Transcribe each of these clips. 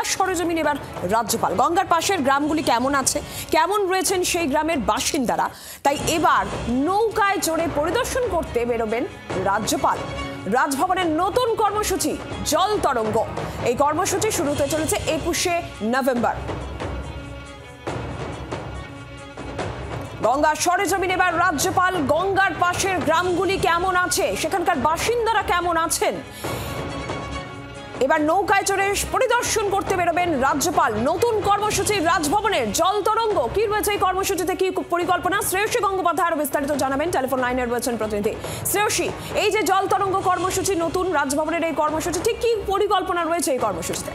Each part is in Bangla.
গঙ্গা সরেজমিন এবার রাজ্যপাল। গঙ্গার পাশের গ্রামগুলি কেমন আছে, কেমন রয়েছেন সেই গ্রামের বাসিন্দারা, তাই এবার নৌকায় চড়ে পরিদর্শন করতে বেরোবেন রাজ্যপাল। রাজভবনের নতুন কর্মসূচি জল তরঙ্গ। এই কর্মসূচি শুরু হতে চলেছে 21শে নভেম্বর। গঙ্গা সরেজমিন এবার রাজ্যপাল। গঙ্গার পাশের গ্রামগুলি কেমন আছে, সেখানকার বাসিন্দারা কেমন আছেন, এবার নৌকায় চড়ে পরিদর্শন করতে বেরোবেন রাজ্যপাল। নতুন কর্মসূচি রাজভবনের জল তরঙ্গ। কি রয়েছে এই কর্মসূচিতে, কি পরিকল্পনা, শ্রেয়সী গঙ্গোপাধ্যায় আরো বিস্তারিত জানাবেন। টেলিফোন লাইনে রয়েছেন প্রতিনিধি শ্রেয়সী। এই যে জল তরঙ্গ কর্মসূচি, নতুন রাজভবনের এই কর্মসূচি, ঠিক কি পরিকল্পনা রয়েছে এই কর্মসূচিতে?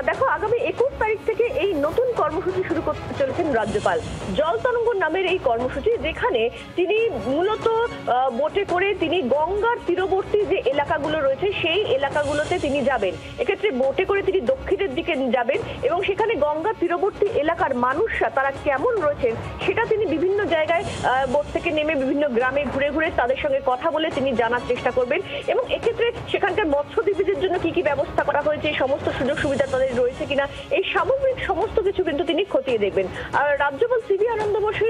দেখো, আগামী 21 তারিখ থেকে এই নতুন কর্মসূচি শুরু করতে চলেছেন রাজ্যপাল। জল তরঙ্গ নামের এই কর্মসূচি, যেখানে তিনি মূলত বোটে করে তিনি গঙ্গার তীরবর্তী যে এলাকাগুলো রয়েছে সেই এলাকাগুলোতে তিনি যাবেন। এক্ষেত্রে বোটে করে তিনি দক্ষিণের দিকে যাবেন এবং সেখানে গঙ্গার তীরবর্তী এলাকার মানুষরা তারা কেমন রয়েছেন সেটা তিনি বিভিন্ন জায়গায় বোট থেকে নেমে বিভিন্ন গ্রামে ঘুরে ঘুরে তাদের সঙ্গে কথা বলে তিনি জানার চেষ্টা করবেন। এবং এক্ষেত্রে সেখানকার মৎস্যজীবীদের জন্য কি কি ব্যবস্থা করা হয়েছে, সমস্ত সুযোগ সুবিধা তাদের রয়েছে কিনা, এই সামগ্রিক সমস্ত কিছু কিন্তু তিনি খতিয়ে দেখবেন। আর রাজ্যপাল সিভি আনন্দ বসু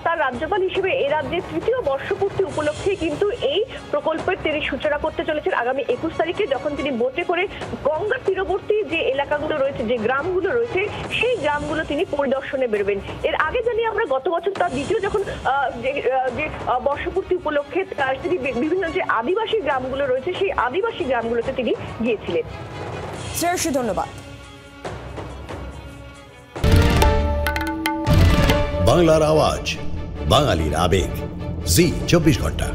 তার রাজ্যপাল হিসেবে এই রাজ্যের ৩য় বর্ষপূর্তি উপলক্ষে কিন্তু এই প্রকল্পের তিনি সূচনা করতে চলেছেন আগামী 21 তারিখে, যখন তিনি বোটে করে গঙ্গার তীরবর্তী যে এলাকাগুলো রয়েছে, যে গ্রামগুলো রয়েছে সেই গ্রামগুলো তিনি পরিদর্শনে বেরোবেন। এর আগে জানি আমরা গত বছর তার দ্বিতীয় যখন যে বর্ষপূর্তি উপলক্ষে তিনি বিভিন্ন যে আদিবাসী গ্রামগুলো রয়েছে সেই আদিবাসী গ্রামগুলোতে তিনি গিয়েছিলেন। শ্রেয়সী, ধন্যবাদ। বাংলার আওয়াজ, বাঙালির আবেগ, জি 24 ঘন্টা।